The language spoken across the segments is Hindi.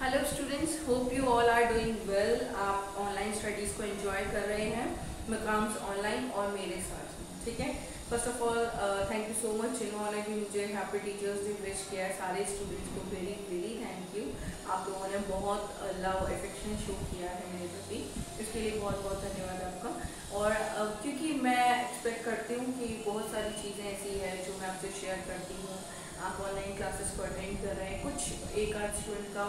Hello students, hope you all are doing well. आप ऑनलाइन स्टडीज़ को एंजॉय कर रहे हैं मकाम्स ऑनलाइन और मेरे साथ, ठीक है। First of all thank you so much जिन्होंने भी मुझे हैप्पी टीचर्स डे विश किया है। सारे स्टूडेंट्स को वेरी वेरी थैंक यू। आप लोगों ने बहुत लव अफेक्शन शो किया है मेरे प्रति, इसके लिए बहुत बहुत धन्यवाद आपका। और क्योंकि मैं एक्सपेक्ट करती हूँ कि बहुत सारी चीज़ें ऐसी है जो मैं आपसे शेयर करती हूँ। आप ऑनलाइन क्लासेस को अटेंड कर रहे हैं, कुछ एक आध स्टूडेंट का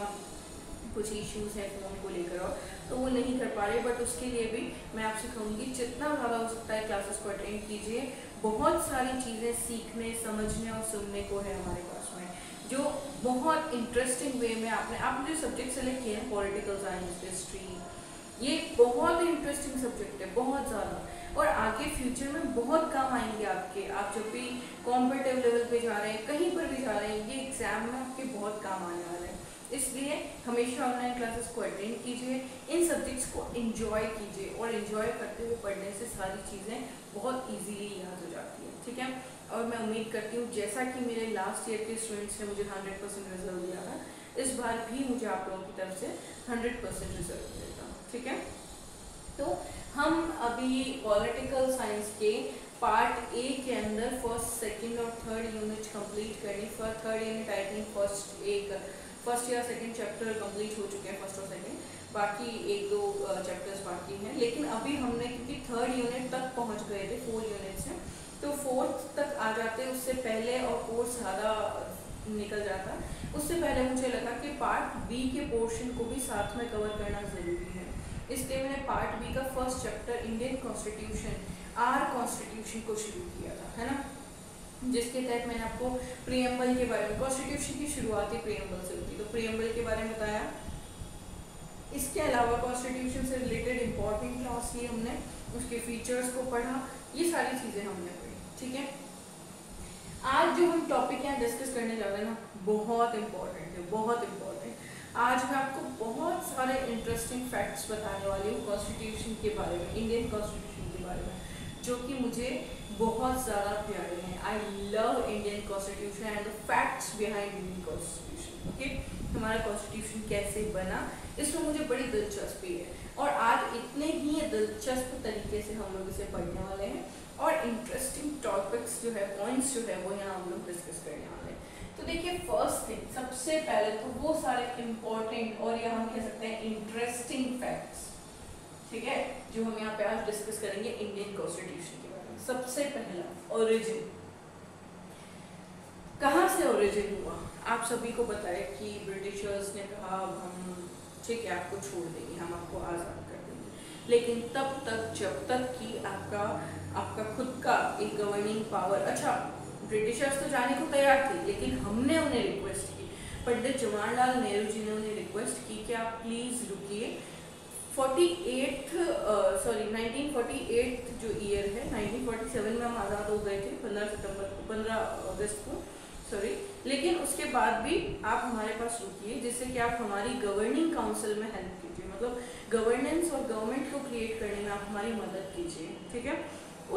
कुछ इश्यूज है फ़ोन को लेकर और तो वो नहीं कर पा रहे, बट उसके लिए भी मैं आपसे कहूँगी जितना ज़्यादा हो सकता है क्लासेस को अटेंड कीजिए। बहुत सारी चीज़ें सीखने, समझने और सुनने को है हमारे पास में, जो बहुत इंटरेस्टिंग वे में आपने जो सब्जेक्ट सेलेक्ट किए हैं, पॉलिटिकल साइंस, हिस्ट्री, ये बहुत इंटरेस्टिंग सब्जेक्ट है, बहुत ज़्यादा, और आगे फ्यूचर में बहुत काम आएंगे आपके। आप जब भी कॉम्पिटिटिव लेवल पे जा रहे हैं, कहीं पर भी जा रहे हैं, ये एग्जाम में आपके बहुत काम आने वाले हैं। इसलिए हमेशा ऑनलाइन क्लासेस को अटेंड कीजिए, इन सब्जेक्ट्स को एंजॉय कीजिए, और एंजॉय करते हुए पढ़ने से सारी चीज़ें बहुत इजीली याद हो जाती है, ठीक है। और मैं उम्मीद करती हूँ जैसा कि मेरे लास्ट ईयर के स्टूडेंट्स ने मुझे 100% रिजल्ट दिया था, इस बार भी मुझे आप लोगों की तरफ से 100% रिजल्ट मिलेगा, ठीक है। तो हम अभी पॉलिटिकल साइंस के पार्ट ए के अंदर फर्स्ट, सेकंड और थर्ड यूनिट कंप्लीट करनी। Third unit I think first या सेकंड चैप्टर कंप्लीट हो चुके हैं, फर्स्ट और सेकंड, बाकी एक दो चैप्टर्स बाकी हैं। लेकिन अभी हमने क्योंकि थर्ड यूनिट तक पहुंच गए थे, 4 यूनिट्स हैं, तो फोर्थ तक आ जाते, उससे पहले और कोर्स ज़्यादा निकल जाता। उससे पहले मुझे लगा कि पार्ट बी के पोर्शन को भी साथ में कवर करना ज़रूरी है, इसलिए मैंने पार्ट बी का first chapter Indian constitution, our constitution को शुरू किया था, है ना, जिसके तहत मैंने आपको प्रीएम्बल के बारे में, कॉन्स्टिट्यूशन की शुरुआती प्रीएम्बल से होती है, तो प्रीएम्बल के बारे में बताया। इसके अलावा कॉन्स्टिट्यूशन से रिलेटेड इंपॉर्टेंट क्लास ली हमने, उसके फीचर्स को पढ़ा, ये सारी चीज़ें हमने पढ़ी, ठीक है। आज जो हम टॉपिक यहाँ डिस्कस करने जा रहे हैं ना, बहुत इंपॉर्टेंट है, बहुत इंपॉर्टेंट। आज मैं आपको बहुत सारे इंटरेस्टिंग फैक्ट्स बताने वाली हूँ कॉन्स्टिट्यूशन के बारे में, इंडियन कॉन्स्टिट्यूशन के बारे में, जो कि मुझे बहुत ज़्यादा प्यारे हैं। I love Indian constitution and the facts behind Indian constitution, okay. हमारा कॉन्स्टिट्यूशन कैसे बना, इसमें मुझे बड़ी दिलचस्पी है, और आज इतने ही दिलचस्प तरीके से हम लोग इसे पढ़ने वाले हैं, और इंटरेस्टिंग टॉपिक्स जो है, पॉइंट्स जो है, वो यहाँ हम लोग डिस्कस करने वाले हैं। तो देखिए, फर्स्ट थिंग, सबसे पहले तो वो सारे इंपॉर्टेंट और या हम कह सकते हैं इंटरेस्टिंग फैक्ट्स, ठीक है, जो हम यहाँ पे आज डिस्कस करेंगे इंडियन कॉन्स्टिट्यूशन के बारे में। सबसे पहला, ओरिजिन, कहाँ से ओरिजिन हुआ। आप सभी को पता है कि ब्रिटिशर्स ने कहा हम ठीक है आपको छोड़ देंगे, हम आपको आज़ाद कर देंगे, लेकिन तब तक जब तक कि आपका खुद का एक गवर्निंग पावर, अच्छा ब्रिटिशर्स तो जाने को तैयार थे, लेकिन हमने उन्हें रिक्वेस्ट की, पंडित जवाहरलाल नेहरू जी ने उन्हें रिक्वेस्ट की कि आप प्लीज़ रुकिए। 1948 जो ईयर है, 1947 में हम आज़ाद हो गए थे, 15 अगस्त को, सॉरी, लेकिन उसके बाद भी आप हमारे पास रुकिए, जिससे कि आप हमारी गवर्निंग काउंसिल में हेल्प कीजिए, मतलब गवर्नेंस और गवर्नमेंट को क्रिएट करने में आप हमारी मदद कीजिए, ठीक है।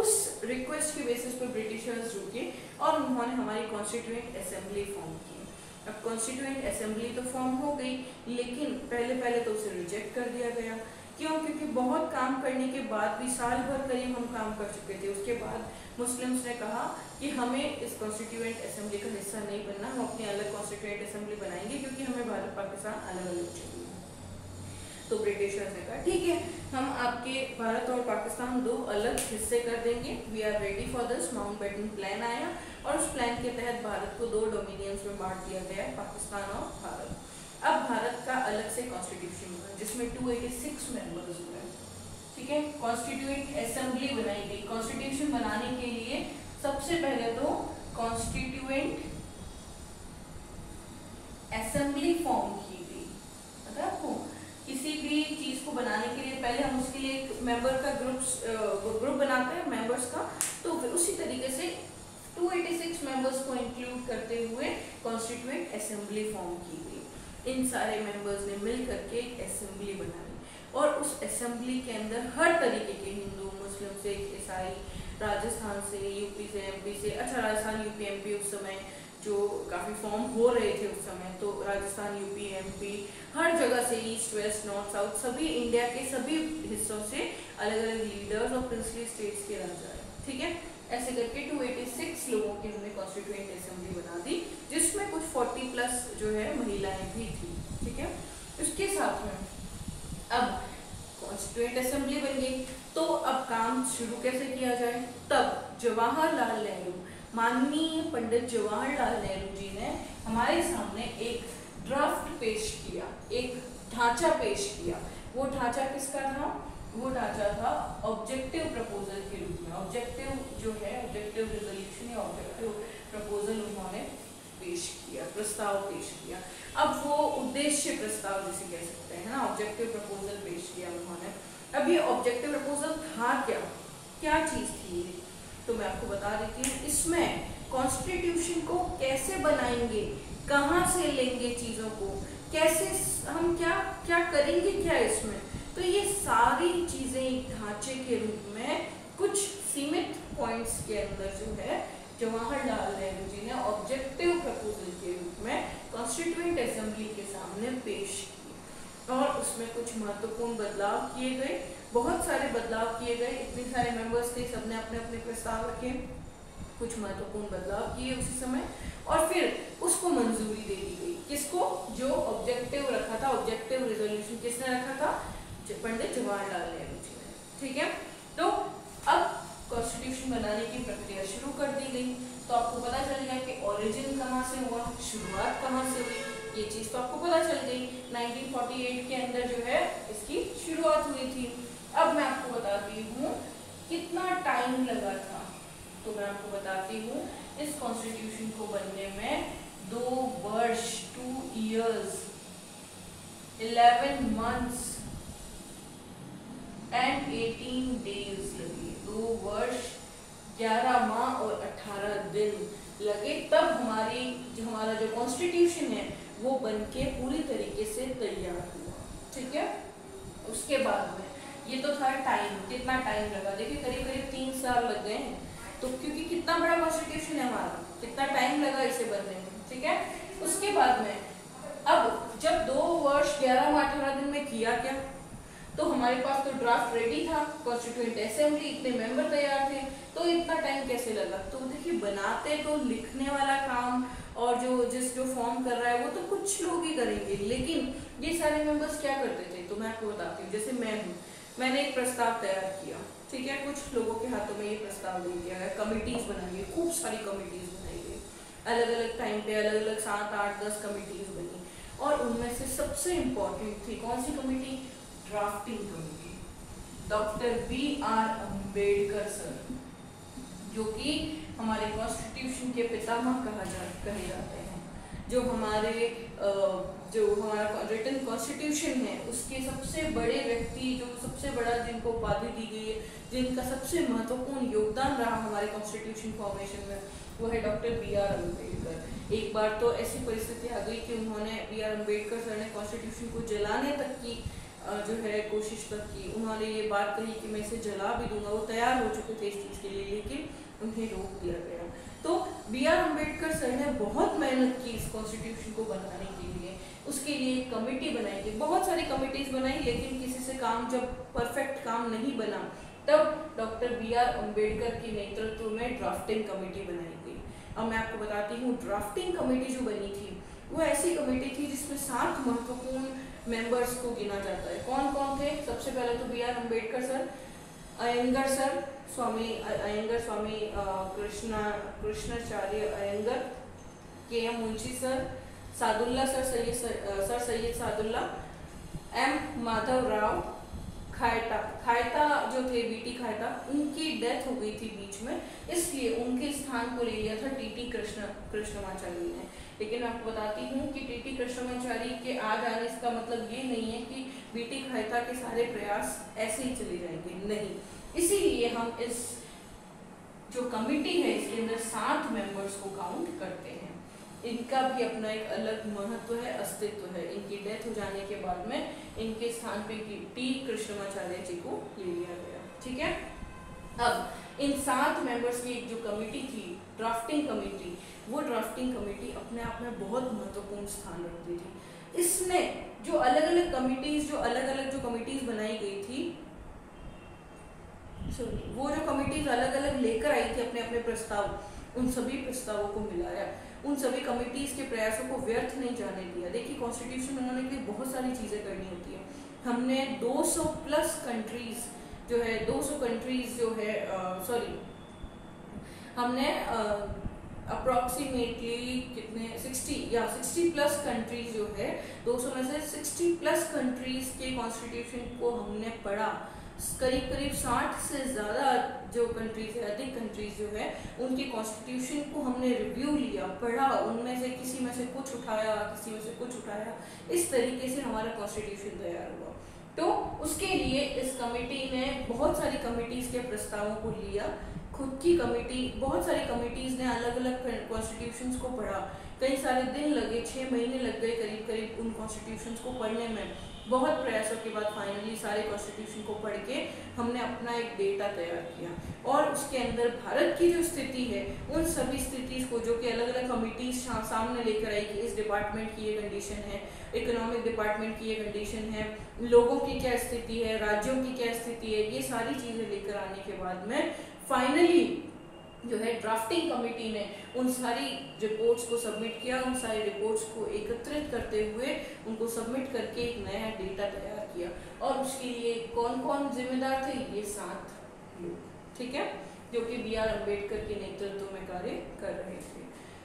उस रिक्वेस्ट के बेसिस पर ब्रिटिशर्स रुके और उन्होंने हमारी कॉन्स्टिट्यूएंट असेंबली फॉर्म की। अब कॉन्स्टिट्यूएंट असेंबली तो फॉर्म हो गई, लेकिन पहले तो उसे रिजेक्ट कर दिया गया। क्यों? क्योंकि बहुत काम करने के बाद भी, साल भर करीब हम काम कर चुके थे, उसके बाद मुस्लिम्स ने कहा कि हमें इस कॉन्स्टिट्यूएंट असेंबली का हिस्सा नहीं बनना, हम अपनी अलग कॉन्स्टिट्यूएंट असेंबली बनाएंगे, क्योंकि हमें भारत पाकिस्तान अलग अलग चाहिए। तो ब्रिटिशर्स ने कहा ठीक है, हम आपके भारत और पाकिस्तान दो अलग हिस्से कर देंगे, we are ready for this. Mountbatten plan आया, और उस प्लान के तहत भारत को 2 डोमिनियंस में बांट दिया गया, पाकिस्तान और भारत। अब भारत का अलग से कॉन्स्टिट्यूशन हुआ, जिसमें 286 मेंबर्स हुए, ठीक है। कॉन्स्टिट्यूएंट असेंबली बनाई गई। कॉन्स्टिट्यूशन बनाने के लिए सबसे पहले तो कॉन्स्टिट्यूएंट असेंबली फॉर्म की गई। पता है आपको, किसी भी चीज को बनाने के लिए पहले हम उसके लिए एक मेंबर का ग्रुप बनाते हैं, मेंबर्स का, तो उसी तरीके से 286 मेंबर्स को इंक्लूड करते हुए कॉन्स्टिट्यूएंट असेंबली फॉर्म की गई। इन सारे मेंबर्स ने मिल करके एक असेंबली बनाई, और उस असेंबली के अंदर हर तरीके के, हिंदू, मुस्लिम, सिख, ईसाई, राजस्थान से, यूपी से, एमपी से, अच्छा राजस्थान, यूपी, एमपी उस समय जो काफ़ी फॉर्म हो रहे थे उस समय, तो राजस्थान, यूपी, एमपी, हर जगह से, ईस्ट वेस्ट नॉर्थ साउथ, सभी इंडिया के सभी हिस्सों से अलग अलग लीडर्स और प्रिंसली स्टेट्स के राजा है। ठीक है, ऐसे करके 286 लोगों की हमने कॉन्स्टिट्यूएंट असेंबली बना दी, जिसमें कुछ 40+ जो है महिलाएं भी थी। ठीक है, उसके साथ में अब कॉन्स्टिट्यूएंट असेंबली बन गई, तो अब काम शुरू कैसे किया जाए। तब जवाहरलाल नेहरू, माननीय पंडित जवाहरलाल नेहरू जी ने हमारे सामने एक ड्राफ्ट पेश किया, एक ढांचा पेश किया। वो ढांचा किसका था? वो ढांचा था ऑब्जेक्टिव प्रपोजल के रूप में। ऑब्जेक्टिव जो है, ऑब्जेक्टिव रिजोल्यूशन या ऑब्जेक्टिव प्रपोजल उन्होंने पेश किया, प्रस्ताव पेश किया। अब वो उद्देश्य प्रस्ताव जिसे कह सकते हैं ना, ऑब्जेक्टिव प्रपोजल पेश किया उन्होंने। अब ये ऑब्जेक्टिव प्रपोजल था क्या, क्या चीज थी ये, तो मैं आपको बता देती हूँ। इसमें कॉन्स्टिट्यूशन को कैसे बनाएंगे, कहाँ से लेंगे चीजों को, कैसे हम क्या क्या करेंगे क्या इसमें, तो ये सारी चीजें एक ढांचे के रूप में कुछ सीमित पॉइंट्स के अंदर जो है जवाहरलाल नेहरू जी ने ऑब्जेक्टिव प्रपोजल के रूप में कॉन्स्टिट्यूएंट असेंबली के सामने पेश की। और उसमें कुछ महत्वपूर्ण बदलाव किए गए, बहुत सारे बदलाव किए गए। इतने सारे मेंबर्स थे, सबने अपने अपने प्रस्ताव रखे, कुछ महत्वपूर्ण बदलाव किए उसी समय, और फिर उसको मंजूरी दे दी गई। किसको? जो ऑब्जेक्टिव रखा था, ऑब्जेक्टिव रिजोल्यूशन किसने रखा था? पंडित जवाहरलाल नेहरू जी ने। ठीक है, तो अब कॉन्स्टिट्यूशन बनाने की प्रक्रिया शुरू कर दी गई। तो आपको पता चल गया कि ओरिजिन कहाँ से हुआ, शुरुआत कहाँ से हुई, ये चीज तो आपको पता चल गई। 1948 के अंदर जो है इसकी शुरुआत हुई थी। अब मैं आपको बताती हूँ कितना टाइम लगा था। तो मैं आपको बताती हूँ इस कॉन्स्टिट्यूशन को बनने में 2 वर्ष 2 years 11 months एंड 18 days लगे। 2 वर्ष 11 माह और 18 दिन लगे, तब हमारा जो कॉन्स्टिट्यूशन है वो बनके पूरी तरीके से तैयार हुआ। ठीक है, उसके बाद में ये तो था टाइम, कितना टाइम लगा, देखिए करीब करीब 3 साल लग गए हैं। तो क्योंकि कितना बड़ा कॉन्स्टिट्यूशन है हमारा, कितना टाइम लगा इसे बनने में। ठीक है, उसके बाद में अब जब 2 वर्ष 11 माह 18 दिन में किया क्या, तो हमारे पास तो ड्राफ्ट रेडी था, कॉन्स्टिट्यूएंट असेंबली, इतने मेंबर तैयार थे, तो इतना टाइम कैसे लगा। तो देखिए बनाते तो लिखने वाला काम और जो फॉर्म कर रहा है वो तो कुछ लोग ही करेंगे, लेकिन ये सारे मेंबर्स क्या करते थे, तो मैं आपको बताती हूँ। जैसे मैंने एक प्रस्ताव तैयार किया, ठीक है, कुछ लोगों के हाथों में ये प्रस्ताव दे दिया गया, कमिटीज बनाई गई, खूब सारी कमिटीज बनाई गई, अलग अलग टाइम पे अलग अलग 7, 8, 10 कमिटीज बनी। और उनमें से सबसे इम्पोर्टेंट थी कौन सी committee? Drafting committee. Doctor B.R. Ambedkar sir, जो कि हमारे कॉन्स्टिट्यूशन के पितामह कहे जाते हैं, जो हमारा रिटन कॉन्स्टिट्यूशन है उसके सबसे बड़े व्यक्ति, जो सबसे बड़ा जिनको उपाधि दी गई है, जिनका सबसे महत्वपूर्ण योगदान रहा हमारे कॉन्स्टिट्यूशन फॉर्मेशन में, वो है डॉक्टर B.R. अम्बेडकर। एक बार तो ऐसी परिस्थिति आ गई कि उन्होंने B.R. अम्बेडकर सर ने कॉन्स्टिट्यूशन को जलाने तक की जो है कोशिश तक की। उन्होंने ये बात कही कि मैं इसे जला भी दूंगा, वो तैयार हो चुके थे इस चीज़ के लिए, लेकिन उन्हें रोक दिया गया। तो B.R. अम्बेडकर सर ने बहुत मेहनत की इस कॉन्स्टिट्यूशन को बनाने के लिए, उसके लिए एक कमेटी बनाई गई, बहुत सारी कमिटीज बनाई, लेकिन किसी से काम जब परफेक्ट काम नहीं बना, तब डॉक्टर B.R. अम्बेडकर के नेतृत्व में ड्राफ्टिंग कमेटी बनाई गई। अब मैं आपको बताती हूँ ड्राफ्टिंग कमेटी जो बनी थी वो ऐसी कमेटी थी जिसमें 7 महत्वपूर्ण मेंबर्स को गिना जाता है। कौन कौन थे? सबसे पहले तो B.R. Ambedkar sir, Iyengar sir, Swami Krishnacharya Iyengar, K.M. Munshi sir, Saadulla sir Syed Saadulla, M. Madhava Rao, Khaitan जो थे B.T. खायता, उनकी डेथ हो गई थी बीच में, इसलिए उनके स्थान को ले लिया था T.T. कृष्णमाचारी ने। लेकिन मैं आपको बताती हूँ कि T.T. कृष्णमाचारी के आ जाने इसका मतलब ये नहीं है कि B.T. खायता के सारे प्रयास ऐसे ही चले जाएंगे, नहीं। इसीलिए हम इस जो कमिटी है इसके अंदर 7 मेंबर्स को काउंट करते हैं। इनका भी अपना एक अलग महत्व है, अस्तित्व है। इनकी डेथ हो जाने के बाद में इनके स्थान पे T. कृष्णमाचार्य जी को ले लिया गया। ठीक है, अब इन 7 मेंबर्स की एक जो कमेटी थी, ड्राफ्टिंग कमेटी, वो ड्राफ्टिंग कमेटी अपने आप में बहुत महत्वपूर्ण स्थान रखती थी। इसने जो अलग अलग कमिटीज बनाई गई थी, वो जो कमिटीज अलग अलग लेकर आई थी अपने अपने प्रस्ताव, उन सभी प्रस्तावों को मिलाया, उन सभी कमिटीज के प्रयासों को व्यर्थ नहीं जाने दिया। देखिए, कॉन्स्टिट्यूशन बनाने के लिए बहुत सारी चीजें करनी होती है। हमने 200 प्लस कंट्रीज जो है, 200 कंट्रीज जो है, हमने अप्रोक्सीमेटली कितने 60 प्लस कंट्रीज जो है, 200 में से 60 प्लस कंट्रीज के कॉन्स्टिट्यूशन को हमने पढ़ा। करीब 60 से ज़्यादा जो कंट्रीज है, अधिक कंट्रीज जो है, उनके कॉन्स्टिट्यूशन को हमने रिव्यू लिया, पढ़ा, उनमें से किसी में से कुछ उठाया, किसी में से कुछ उठाया, इस तरीके से हमारा कॉन्स्टिट्यूशन तैयार हुआ। तो उसके लिए इस कमेटी ने बहुत सारी कमिटीज के प्रस्तावों को लिया, खुद की कमेटी, बहुत सारी कमिटीज ने अलग अलग कॉन्स्टिट्यूशंस को पढ़ा, कई सारे दिन लगे, 6 महीने लग गए करीब करीब उन कॉन्स्टिट्यूशंस को पढ़ने में। बहुत प्रयासों के बाद फाइनली सारे कॉन्स्टिट्यूशन को पढ़ के हमने अपना एक डेटा तैयार किया, और उसके अंदर भारत की जो स्थिति है, उन सभी स्थिति को, जो कि अलग अलग कमिटीज सामने लेकर आई कि इस डिपार्टमेंट की ये कंडीशन है, इकोनॉमिक डिपार्टमेंट की ये कंडीशन है, लोगों की क्या स्थिति है, राज्यों की क्या स्थिति है, ये सारी चीजें लेकर आने के बाद में फाइनली जो है ड्राफ्टिंग कमेटी ने उन सारी रिपोर्ट्स को सबमिट किया। उन सारी रिपोर्ट्स को एकत्रित करते हुए उनको सबमिट करके एक नया डेटा तैयार किया, और उसके लिए कौन कौन जिम्मेदार थे? ये 7 लोग, ठीक है, जो कि BR अम्बेडकर के नेतृत्व में कार्य कर रहे थे।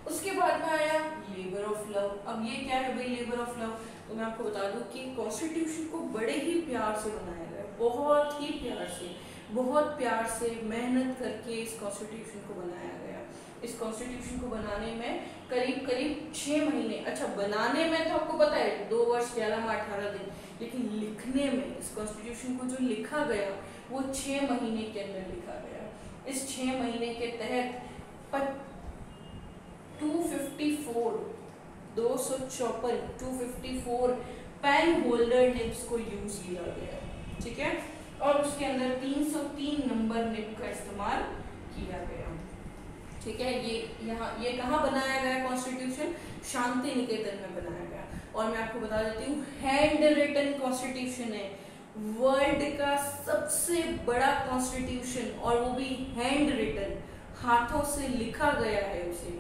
उसके बाद में आया लेबर ऑफ लव। अब ये क्या है भाई लेबर ऑफ लव? तो मैं आपको बता दूं कि कॉन्स्टिट्यूशन को बड़े ही प्यार से बनाया गया, बहुत ही प्यार से, बहुत प्यार से मेहनत करके इस कॉन्स्टिट्यूशन को बनाया गया। इस कॉन्स्टिट्यूशन को बनाने में करीब करीब 6 महीने, अच्छा बनाने में तो आपको पता है 2 वर्ष 11 माह 18 दिन, लेकिन लिखने में इस कॉन्स्टिट्यूशन को जो लिखा गया वो 6 महीने के अंदर लिखा गया। इस 6 महीने के तहत 254 पेन होल्डर निब्स को यूज किया गया, ठीक है, और उसके अंदर 303 नंबर निब का इस्तेमाल किया गया, ठीक है। ये कहाँ बनाया गया कॉन्स्टिट्यूशन? शांति निकेतन में बनाया गया। और मैं आपको बता देती हूँ, हैंड रिटन कॉन्स्टिट्यूशन है, वर्ल्ड का सबसे बड़ा कॉन्स्टिट्यूशन, और वो भी हैंड रिटन, हाथों से लिखा गया है। उसे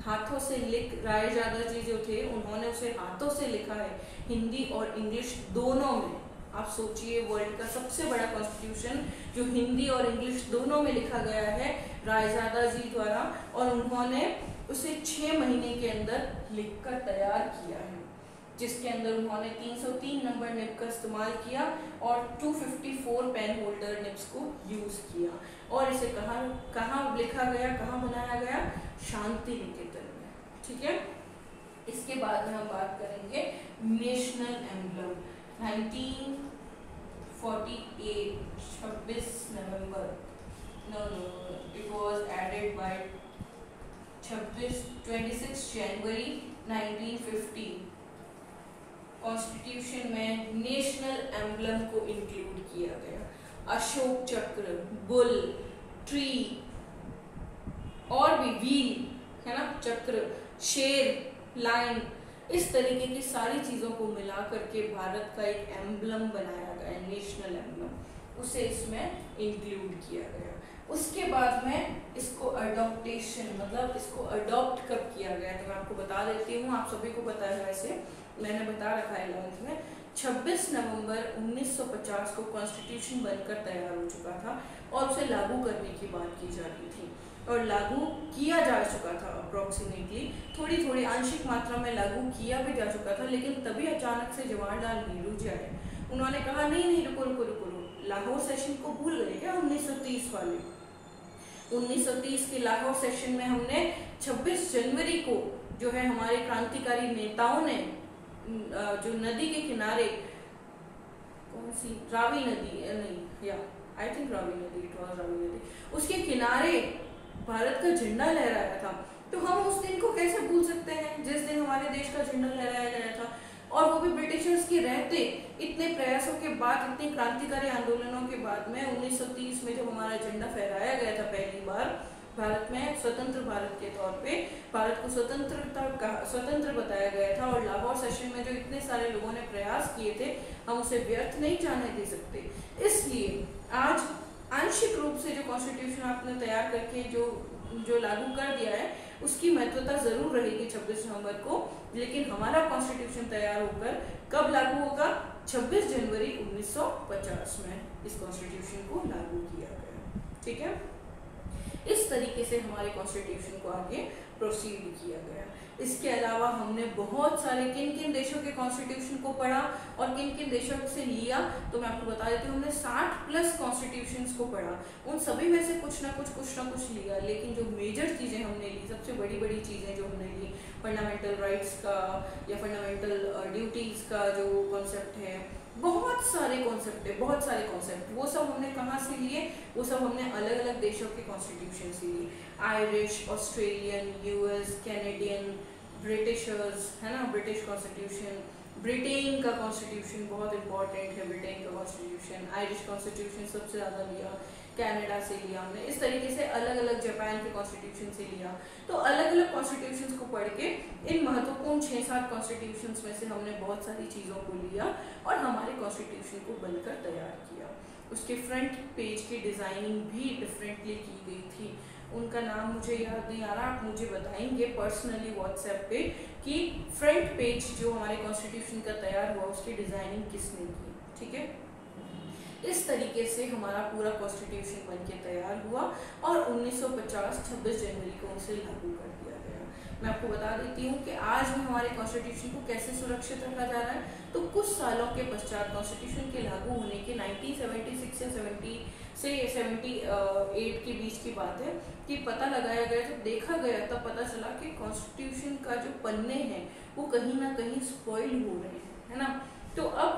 हाथों से रायजादा जी जो थे, उन्होंने उसे हाथों से लिखा है, हिंदी और इंग्लिश दोनों में। आप सोचिए, वर्ल्ड का सबसे बड़ा कॉन्स्टिट्यूशन जो हिंदी और इंग्लिश दोनों में लिखा गया है रायजादा जी द्वारा, और उन्होंने उसे 6 महीने के अंदर लिखकर तैयार किया है, जिसके अंदर उन्होंने 303 नंबर निब का इस्तेमाल किया और 254 पेन होल्डर निब्स को यूज किया। और इसे कहाँ लिखा गया, कहाँ बनाया गया? शांति निकेतन में, ठीक है। इसके बाद में हम बात करेंगे national emblem. 1948 26 November, it was added by 26 January 1950 constitution में नेशनल एम्बलम को इंक्लूड किया गया। अशोक चक्र, बुल, ट्री और भी व्हील है ना, चक्र, शेर, लाइन, इस तरीके की सारी चीजों को मिला करके भारत का एक एम्बलम बनाया गया, नेशनल एम्बलम, उसे इसमें इंक्लूड किया गया। उसके बाद में इसको अडॉप्टेशन, मतलब इसको अडॉप्ट कब किया गया, तो मैं आपको बता देती हूँ, आप सभी को पता है, वैसे मैंने बता रखा है 11th में। 26 नवंबर 1950 को कॉन्स्टिट्यूशन बनकर तैयार हो चुका था और उसे लागू करने की बात की जा रही थी, और लागू किया जा चुका था अप्रोक्सीमेटली, थोड़ी आंशिक मात्रा में लागू किया भी जा चुका था। लेकिन तभी अचानक से जवाहरलाल नेहरू जी आए, उन्होंने कहा नहीं रुको, लाहौर सेशन को भूल गए क्या? 1930 वाले 1930 के लाहौर सेशन में हमने 26 जनवरी को जो है हमारे क्रांतिकारी नेताओं ने जो नदी के किनारे, कौन सी, रावी नदी नहीं, या आई थिंक रावी नदी, इट वाज रावी नदी, उसके किनारे भारत का झंडा लहराया था। तो हम उस दिन को कैसे भूल सकते हैं जिस दिन हमारे देश का झंडा लहराया गया था। और वो भी ब्रिटिशर्स के रहते, इतने प्रयासों के बाद, इतने क्रांतिकारी आंदोलनों के बाद में 1930 में जब हमारा झंडा फहराया गया था पहली बार भारत में, स्वतंत्र भारत के तौर पे भारत को स्वतंत्र बताया गया था, और लाहौर सेशन में जो इतने सारे लोगों ने प्रयास किए थे, हम उसे व्यर्थ नहीं जाने दे सकते। इसलिए आज आंशिक रूप से जो कॉन्स्टिट्यूशन आपने तैयार करके जो लागू कर दिया है, उसकी महत्वता जरूर रहेगी 26 नवंबर को, लेकिन हमारा कॉन्स्टिट्यूशन तैयार होकर कब लागू होगा? 26 जनवरी 1950 में इस कॉन्स्टिट्यूशन को लागू किया गया। ठीक है, इस तरीके से हमारे कॉन्स्टिट्यूशन को आगे प्रोसीड किया गया। इसके अलावा हमने बहुत सारे किन किन देशों के कॉन्स्टिट्यूशन को पढ़ा और किन किन देशों से लिया, तो मैं आपको बता देती हूँ, हमने 60+ कॉन्स्टिट्यूशंस को पढ़ा। उन सभी में से कुछ ना कुछ लिया, लेकिन जो मेजर चीज़ें हमने ली, सबसे बड़ी बड़ी चीज़ें जो हमने ली, फंडामेंटल राइट्स का या फंडामेंटल ड्यूटीज़ का जो कॉन्सेप्ट है, बहुत सारे कॉन्सेप्ट, वो सब हमने कहाँ से लिए? वो सब हमने अलग अलग देशों के कॉन्स्टिट्यूशन से लिए। Irish, Australian, US, Canadian, Britishers, है ना, ब्रिटिश कॉन्स्टिट्यूशन, ब्रिटेन का कॉन्स्टिट्यूशन बहुत इंपॉर्टेंट है, ब्रिटेन का कॉन्स्टिट्यूशन, आयरिश कॉन्स्टिट्यूशन सबसे ज़्यादा लिया, कनाडा से लिया हमने, इस तरीके से अलग अलग जापान के कॉन्स्टिट्यूशन से लिया। तो अलग अलग कॉन्स्टिट्यूशंस को पढ़ के इन महत्वपूर्ण 6-7 कॉन्स्टिट्यूशंस में से हमने बहुत सारी चीज़ों को लिया और हमारे कॉन्स्टिट्यूशन को बनकर तैयार किया। उसके फ्रंट पेज की डिज़ाइनिंग भी डिफरेंटली की गई थी, उनका नाम मुझे याद नहीं आ रहा, आप मुझे बताएंगे पर्सनली व्हाट्सएप पे कि फ्रंट पेज जो हमारे कॉन्स्टिट्यूशन का तैयार हुआ उसकी डिज़ाइनिंग किसने की। ठीक है, इस तरीके से हमारा पूरा कॉन्स्टिट्यूशन बनके तैयार हुआ और 1950 26 जनवरी को उसे लागू कर दिया गया। मैं आपको बता देती हूँ कि आज भी हमारे कॉन्स्टिट्यूशन को कैसे सुरक्षित रखा जा रहा है। तो कुछ सालों के पश्चात कॉन्स्टिट्यूशन के लागू होने के 1976 या 78 के बीच की बात है कि पता लगाया गया, जब देखा गया तब पता चला कि कॉन्स्टिट्यूशन का जो पन्ने हैं वो कहीं ना कहीं स्पॉइल हो रहे हैं, है ना। तो अब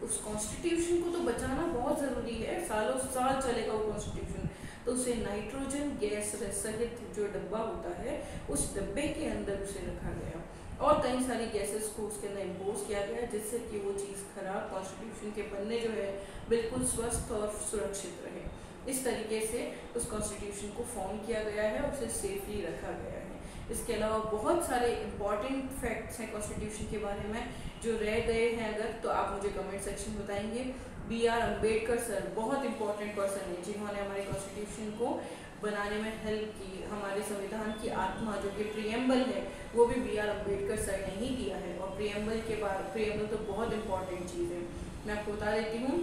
उस कॉन्स्टिट्यूशन को तो बचाना बहुत ज़रूरी है, सालों साल चलेगा वो कॉन्स्टिट्यूशन, तो उसे नाइट्रोजन गैस सहित जो डब्बा होता है उस डब्बे के अंदर उसे रखा गया और कई सारी गैसेस को उसके अंदर इम्पोज किया गया, जिससे कि वो चीज़ खराब, कॉन्स्टिट्यूशन के पन्ने जो है बिल्कुल स्वस्थ और सुरक्षित रहे। इस तरीके से उस कॉन्स्टिट्यूशन को फॉर्म किया गया है और उसे सेफली रखा गया है। इसके अलावा बहुत सारे इंपॉर्टेंट फैक्ट्स हैं कॉन्स्टिट्यूशन के बारे में जो रह गए हैं, अगर तो आप मुझे कमेंट सेक्शन में बताएंगे। B.R. अम्बेडकर सर बहुत इंपॉर्टेंट पर्सन है जिन्होंने हमारे कॉन्स्टिट्यूशन को बनाने में हेल्प की। हमारे संविधान की आत्मा जो कि प्रीएम्बल है वो भी B.R. अम्बेडकर सर ने ही दिया है, और प्रीएम्बल तो बहुत इंपॉर्टेंट चीज़ है। मैं आपको बता देती हूँ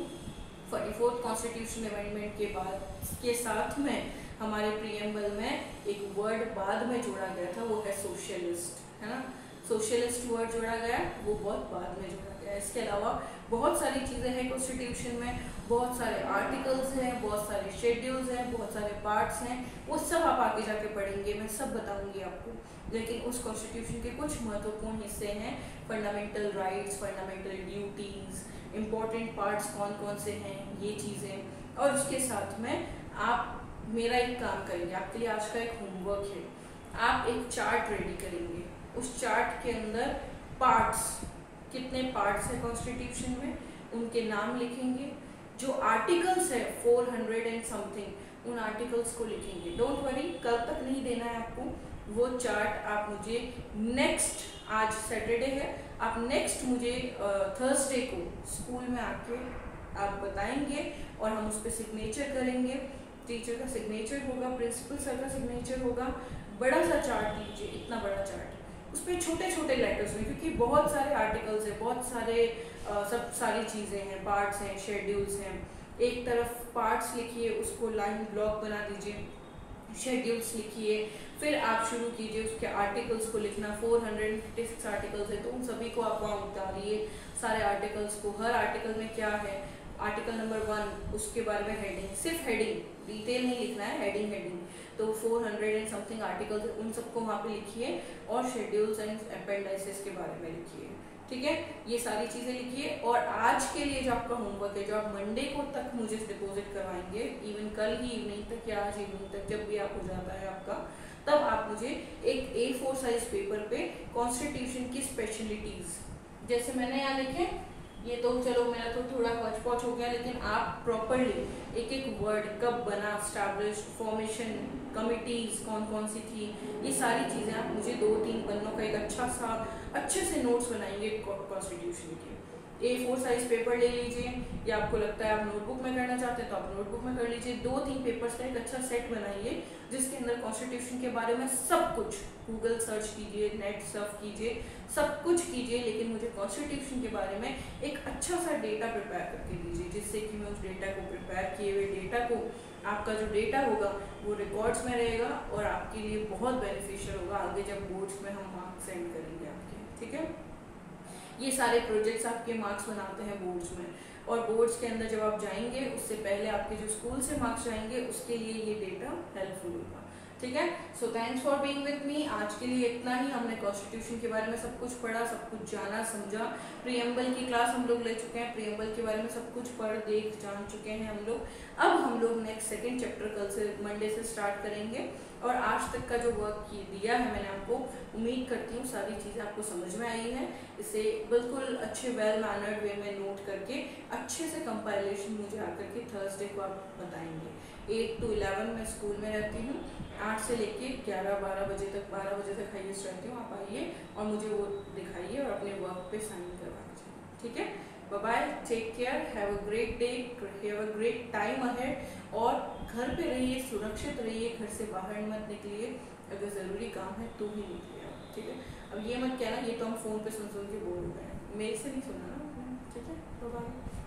44th कॉन्स्टिट्यूशन अमेंडमेंट के बाद के साथ में हमारे प्रीएम्बल में एक वर्ड बाद में जोड़ा गया था, वो है सोशलिस्ट, है ना। सोशलिस्ट वर्ड जोड़ा गया, वो बहुत बाद में जोड़ा गया। इसके अलावा बहुत सारी चीज़ें हैं कॉन्स्टिट्यूशन में, बहुत सारे आर्टिकल्स हैं, बहुत सारे शेड्यूल्स हैं, बहुत सारे पार्ट्स हैं, वो सब आप आगे जाके पढ़ेंगे, मैं सब बताऊंगी आपको। लेकिन उस कॉन्स्टिट्यूशन के कुछ महत्वपूर्ण हिस्से हैं, fundamental rights, fundamental duties, important parts कौन कौन से हैं, ये चीज़ें। और उसके साथ में आप मेरा एक काम करेंगे, आपके लिए आज का एक होमवर्क है, आप एक चार्ट रेडी करेंगे। उस चार्ट के अंदर पार्ट्स, कितने पार्ट्स है कॉन्स्टिट्यूशन में, उनके नाम लिखेंगे। जो आर्टिकल्स है 400 एंड समथिंग, उन आर्टिकल्स को लिखेंगे। डोंट वरी, कल तक नहीं देना है आपको वो चार्ट। आप मुझे नेक्स्ट, आज सैटरडे है, आप नेक्स्ट मुझे थर्सडे को स्कूल में आके आप बताएंगे और हम उस पर सिग्नेचर करेंगे। टीचर का सिग्नेचर होगा, प्रिंसिपल सर का सिग्नेचर होगा। बड़ा सा चार्ट लीजिए, इतना बड़ा चार्ट, उस पर छोटे छोटे लेटर्स में, क्योंकि बहुत सारे आर्टिकल्स हैं, बहुत सारे सब सारी चीज़ें हैं, पार्ट्स हैं, शेड्यूल्स हैं। एक तरफ पार्ट्स लिखिए, उसको लाइन ब्लॉक बना दीजिए, शेड्यूल्स लिखिए, फिर आप शुरू कीजिए उसके आर्टिकल्स को लिखना। 456 आर्टिकल्स है, तो उन सभी को आप वहाँ उतारिए, सारे आर्टिकल्स को। हर आर्टिकल में क्या है, आर्टिकल नंबर 1 उसके बारे में हेडिंग, सिर्फ हेडिंग, डिटेल नहीं लिखना है, हेडिंग। तो 400 एंड समथिंग आर्टिकल्स, उन सबको वहाँ पे लिखिए और शेड्यूल्स एंड अपेंडिसेस के बारे में लिखिए। ठीक है, ये सारी चीज़ें लिखिए। और आज के लिए जो आपका होमवर्क है, जो आप मंडे को तक मुझे डिपॉजिट करवाएंगे, इवन कल ही इवनिंग तक या आज इवनिंग तक, जब भी आप हो जाता है आपका, तब आप मुझे एक A4 साइज पेपर पे कॉन्स्टिट्यूशन की स्पेशलिटीज़ जैसे मैंने यहाँ लिखे, ये तो चलो मेरा तो थोड़ा हौच पौच हो गया, लेकिन आप प्रॉपरली एक एक वर्ड कब बना, स्टैब्लिश, फॉर्मेशन, कमिटीज कौन कौन सी थी, ये सारी चीज़ें आप मुझे 2-3 पन्नों का एक अच्छा सा अच्छे से नोट्स बनाएंगे कॉन्स्टिट्यूशन के। A4 साइज पेपर ले लीजिए, या आपको लगता है आप नोटबुक में करना चाहते हैं तो आप नोटबुक में कर लीजिए। 2-3 पेपर्स का एक अच्छा सेट बनाइए जिसके अंदर कॉन्स्टिट्यूशन के बारे में सब कुछ, गूगल सर्च कीजिए, नेट सर्फ कीजिए, सब कुछ कीजिए, लेकिन मुझे कॉन्स्टिट्यूशन के बारे में एक अच्छा सा डेटा प्रिपेयर करके दीजिए, जिससे कि मैं उस डेटा को, प्रिपेयर किए हुए डेटा को, आपका जो डेटा होगा वो रिकॉर्ड्स में रहेगा और आपके लिए बहुत बेनिफिशियल होगा आगे जब बोर्ड्स में हम मार्क्स सेंड करेंगे आपके। ठीक है, ये सारे प्रोजेक्ट्स आपके मार्क्स बनाते हैं बोर्ड्स में, और बोर्ड्स के अंदर जब आप जाएंगे उससे पहले आपके जो स्कूल से मार्क्स जाएंगे उसके लिए ये डेटा हेल्पफुल होगा। ठीक है, so thanks for being with me. आज के लिए इतना ही। हमने कॉन्स्टिट्यूशन के बारे में सब कुछ पढ़ा, सब कुछ जाना, समझा। प्रीएम्बल की क्लास हम लोग ले चुके हैं, प्रीएम्बल के बारे में सब कुछ पढ़ देख जान चुके हैं हम लोग। अब हम लोग नेक्स्ट सेकेंड चैप्टर कल से, मंडे से स्टार्ट करेंगे, और आज तक का जो वर्क दिया है मैंने आपको, उम्मीद करती हूँ सारी चीज़ें आपको समझ में आई हैं। इसे बिल्कुल अच्छे वेल मैनर्ड वे में नोट करके अच्छे से कंपाइलेशन मुझे आकर के थर्सडे को आप बताएंगे। 8 to 11 मैं स्कूल में रहती हूँ, 8 से लेके 11-12 बजे तक, 12 बजे तक हाईएस्ट रहती हूँ। आप आइए और मुझे वो दिखाइए और अपने वर्क पे साइन करवा दीजिए। ठीक है, bye bye, take care, have a great day, have a great time ahead. और घर पे रहिए, सुरक्षित रहिए, घर से बाहर मत निकलिए, अगर ज़रूरी काम है तो ही निकलिए आप। ठीक है, अब ये मत कहना ये तो हम फ़ोन पे सुन सुन के बोल रहे हैं, मेरे से नहीं सुना ना। ठीक है, बाय बाय।